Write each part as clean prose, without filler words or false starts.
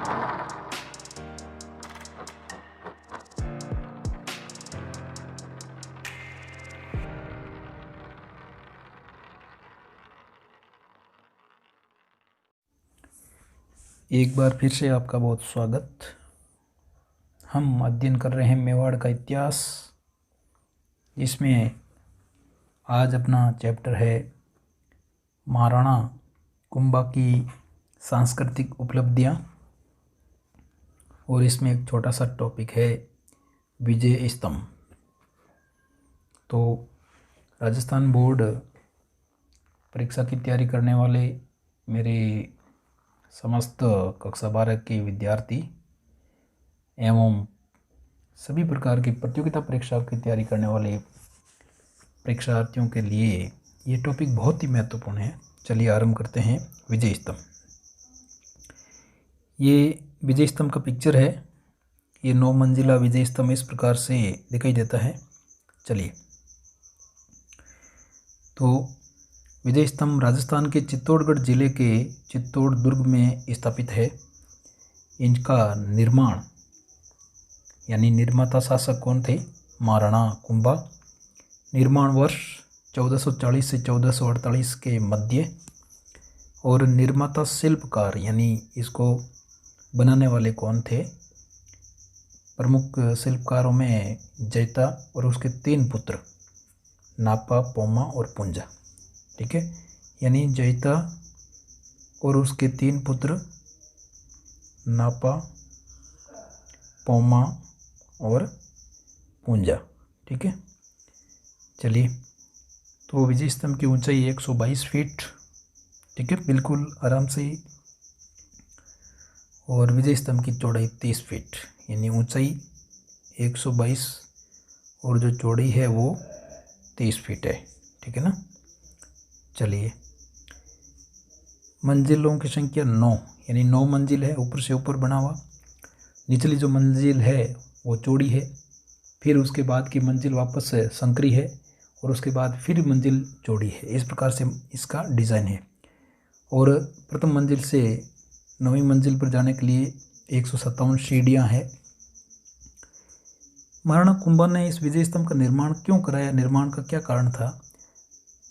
एक बार फिर से आपका बहुत स्वागत। हम अध्ययन कर रहे हैं मेवाड़ का इतिहास, जिसमें आज अपना चैप्टर है महाराणा कुंभा की सांस्कृतिक उपलब्धियां, और इसमें एक छोटा सा टॉपिक है विजय स्तंभ। तो राजस्थान बोर्ड परीक्षा की तैयारी करने वाले मेरे समस्त कक्षा 12 के विद्यार्थी एवं सभी प्रकार की प्रतियोगिता परीक्षाओं की तैयारी करने वाले परीक्षार्थियों के लिए ये टॉपिक बहुत ही महत्वपूर्ण है। चलिए आरंभ करते हैं। विजय स्तंभ, ये विजय स्तंभ का पिक्चर है। ये 9 मंजिला विजय स्तंभ इस प्रकार से दिखाई देता है। चलिए, तो विजय स्तंभ राजस्थान के चित्तौड़गढ़ जिले के चित्तौड़ दुर्ग में स्थापित है। इनका निर्माण यानी निर्माता शासक कौन थे? महाराणा कुंभा। निर्माण वर्ष 1440 से 1448 के मध्य। और निर्माता शिल्पकार यानी इसको बनाने वाले कौन थे? प्रमुख शिल्पकारों में जैता और उसके 3 पुत्र नापा, पोमा और पुंजा। ठीक है, यानी जैता और उसके 3 पुत्र नापा, पोमा और पुंजा। ठीक है, चलिए, तो विजय स्तंभ की ऊंचाई 122 फीट। ठीक है, बिल्कुल आराम से। और विजय स्तंभ की चौड़ाई 30 फीट, यानी ऊंचाई 122 और जो चौड़ाई है वो 30 फीट है। ठीक है ना। चलिए, मंजिलों की संख्या 9, यानी 9 मंजिल है, ऊपर से ऊपर बना हुआ। निचली जो मंजिल है वो चौड़ी है, फिर उसके बाद की मंजिल वापस से संकरी है, और उसके बाद फिर मंजिल चौड़ी है। इस प्रकार से इसका डिज़ाइन है। और प्रथम मंजिल से 9वीं मंजिल पर जाने के लिए 157 सीढ़ियाँ हैं। महाराणा कुंभा ने इस विजय स्तंभ का निर्माण क्यों कराया? निर्माण का क्या कारण था?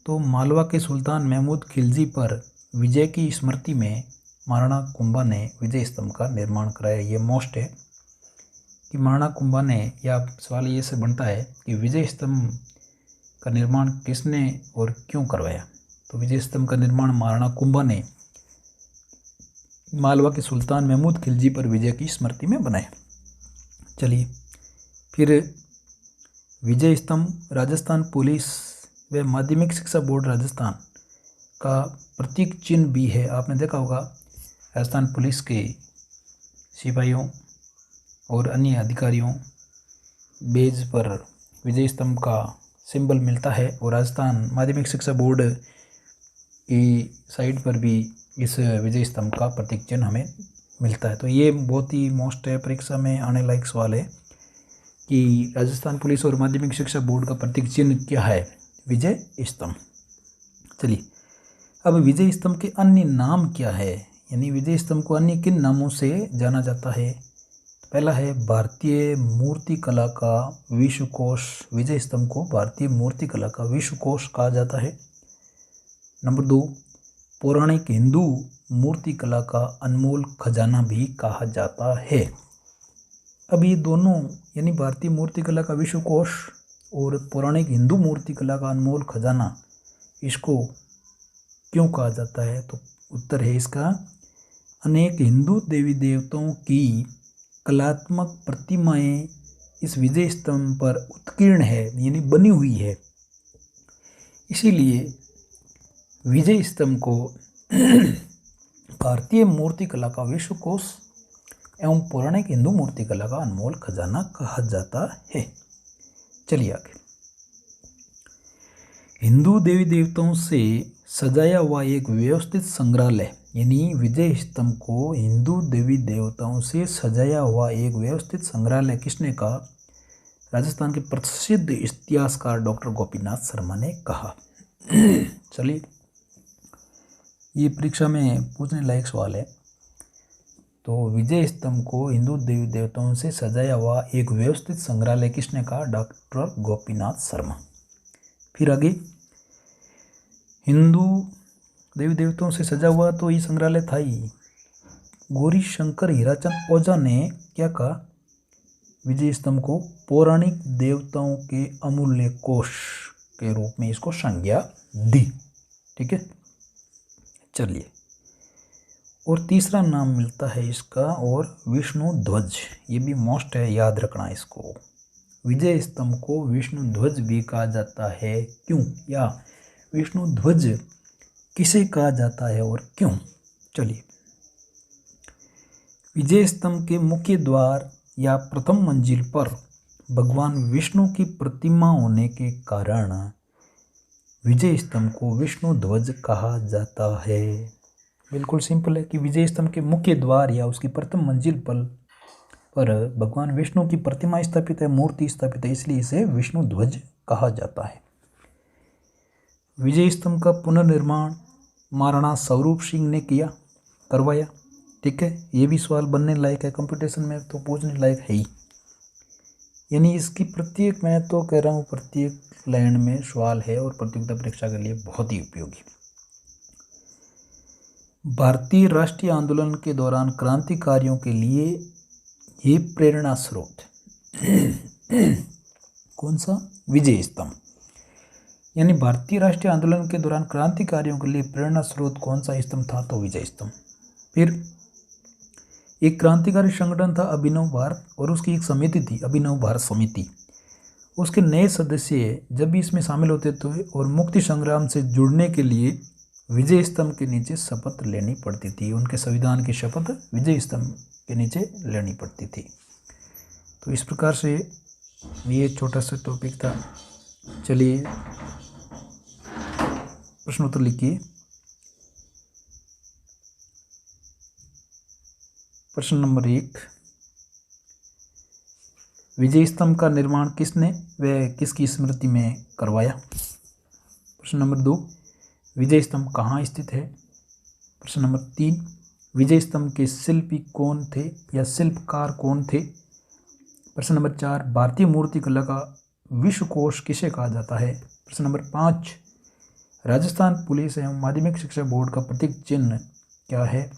तो मालवा के सुल्तान महमूद खिलजी पर विजय की स्मृति में महाराणा कुंभा ने विजय स्तंभ का निर्माण कराया। ये मोस्ट है कि महाराणा कुंभा ने, या सवाल ये से बनता है कि विजय स्तंभ का निर्माण किसने और क्यों करवाया? तो विजय स्तंभ का निर्माण महाराणा कुंभा ने मालवा के सुल्तान महमूद खिलजी पर विजय की स्मृति में बनाया। चलिए, फिर विजय स्तंभ राजस्थान पुलिस व माध्यमिक शिक्षा बोर्ड राजस्थान का प्रतीक चिन्ह भी है। आपने देखा होगा, राजस्थान पुलिस के सिपाहियों और अन्य अधिकारियों बेज पर विजय स्तंभ का सिंबल मिलता है, और राजस्थान माध्यमिक शिक्षा बोर्ड की साइड पर भी इस विजय स्तंभ का प्रतीक चिन्ह हमें मिलता है। तो ये बहुत ही मोस्ट है, परीक्षा में आने लायक सवाल है कि राजस्थान पुलिस और माध्यमिक शिक्षा बोर्ड का प्रतीक चिन्ह क्या है? विजय स्तंभ। चलिए, अब विजय स्तंभ के अन्य नाम क्या है, यानी विजय स्तंभ को अन्य किन नामों से जाना जाता है? पहला है भारतीय मूर्ति कला का विश्वकोश। विजय स्तंभ को भारतीय मूर्ति कला का विश्वकोश कहा जाता है। नंबर 2, पौराणिक हिंदू मूर्ति कला का अनमोल खजाना भी कहा जाता है। अब ये दोनों, यानी भारतीय मूर्ति कला का विश्वकोश और पौराणिक हिंदू मूर्ति कला का अनमोल खजाना, इसको क्यों कहा जाता है? तो उत्तर है इसका, अनेक हिंदू देवी देवताओं की कलात्मक प्रतिमाएं इस विजय स्तंभ पर उत्कीर्ण है, यानी बनी हुई है। इसीलिए विजय स्तंभ को भारतीय मूर्ति कला का विश्वकोश एवं पौराणिक हिंदू मूर्ति कला का अनमोल खजाना कहा जाता है। चलिए आगे। हिंदू देवी देवताओं से सजाया हुआ एक व्यवस्थित संग्रहालय, यानी विजय स्तंभ को हिंदू देवी देवताओं से सजाया हुआ एक व्यवस्थित संग्रहालय किसने कहा? राजस्थान के प्रसिद्ध इतिहासकार डॉक्टर गोपीनाथ शर्मा ने कहा। चलिए, ये परीक्षा में पूछने लायक सवाल है। तो विजय स्तंभ को हिंदू देवी देवताओं से सजाया हुआ एक व्यवस्थित संग्रहालय किसने कहा? डॉक्टर गोपीनाथ शर्मा। फिर आगे, हिंदू देवी देवताओं से सजा हुआ तो ये संग्रहालय था ही। गौरी शंकर हीराचंद ओझा ने क्या कहा? विजय स्तंभ को पौराणिक देवताओं के अमूल्य कोष के रूप में इसको संज्ञा दी। ठीक है, चलिए। और तीसरा नाम मिलता है इसका और विष्णु ध्वज। ये भी मोस्ट है, याद रखना इसको। विजय स्तंभ को विष्णु ध्वज भी कहा जाता है, क्यों? या विष्णु ध्वज किसे कहा जाता है और क्यों? चलिए, विजय स्तंभ के मुख्य द्वार या प्रथम मंजिल पर भगवान विष्णु की प्रतिमा होने के कारण विजय स्तंभ को विष्णु ध्वज कहा जाता है। बिल्कुल सिंपल है कि विजय स्तंभ के मुख्य द्वार या उसकी प्रथम मंजिल पर भगवान विष्णु की प्रतिमा स्थापित है, मूर्ति स्थापित है, इसलिए इसे विष्णु ध्वज कहा जाता है। विजय स्तंभ का पुनर्निर्माण महाराणा स्वरूप सिंह ने करवाया। ठीक है, ये भी सवाल बनने लायक है, कंपटीशन में तो पूछने लायक है ही। यानी इसकी प्रत्येक, मैं तो कह रहा हूँ प्रत्येक लाइन में सवाल है और प्रतियोगिता परीक्षा के लिए बहुत ही उपयोगी। भारतीय राष्ट्रीय आंदोलन के दौरान क्रांतिकारियों के लिए ये प्रेरणा स्रोत कौन सा? विजय स्तंभ। यानी भारतीय राष्ट्रीय आंदोलन के दौरान क्रांतिकारियों के लिए प्रेरणा स्रोत कौन सा स्तंभ था? तो विजय स्तंभ। फिर एक क्रांतिकारी संगठन था अभिनव भारत, और उसकी एक समिति थी, अभिनव भारत समिति। उसके नए सदस्य जब भी इसमें शामिल होते थे और मुक्ति संग्राम से जुड़ने के लिए विजय स्तंभ के नीचे शपथ लेनी पड़ती थी। उनके संविधान की शपथ विजय स्तंभ के नीचे लेनी पड़ती थी। तो इस प्रकार से ये छोटा सा टॉपिक था। चलिए, प्रश्नोत्तर लिखिए। प्रश्न नंबर 1, विजय स्तंभ का निर्माण किसने व किसकी स्मृति में करवाया? प्रश्न नंबर 2, विजय स्तंभ कहाँ स्थित है? प्रश्न नंबर 3, विजय स्तंभ के शिल्पी कौन थे या शिल्पकार कौन थे? प्रश्न नंबर 4, भारतीय मूर्ति कला का विश्वकोश किसे कहा जाता है? प्रश्न नंबर 5, राजस्थान पुलिस एवं माध्यमिक शिक्षा बोर्ड का प्रतीक चिन्ह क्या है?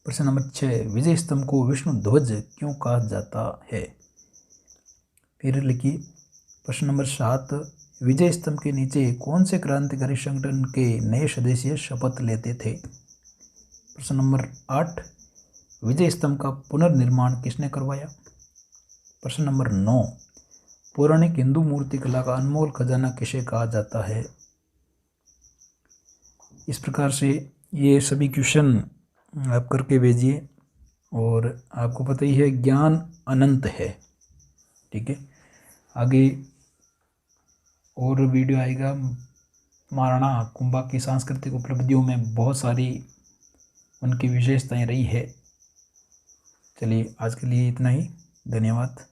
प्रश्न नंबर 6, विजय स्तंभ को विष्णु ध्वज क्यों कहा जाता है? फिर लिखिए। प्रश्न नंबर 7, विजय स्तंभ के नीचे कौन से क्रांतिकारी संगठन के नए सदस्य शपथ लेते थे? प्रश्न नंबर 8, विजय स्तंभ का पुनर्निर्माण किसने करवाया? प्रश्न नंबर 9, पौराणिक हिंदू मूर्ति कला का अनमोल खजाना किसे कहा जाता है? इस प्रकार से ये सभी क्वेश्चन आप करके भेजिए, और आपको पता ही है ज्ञान अनंत है। ठीक है, आगे और वीडियो आएगा। महाराणा कुंभा की सांस्कृतिक उपलब्धियों में बहुत सारी उनकी विशेषताएं रही है। चलिए, आज के लिए इतना ही। धन्यवाद।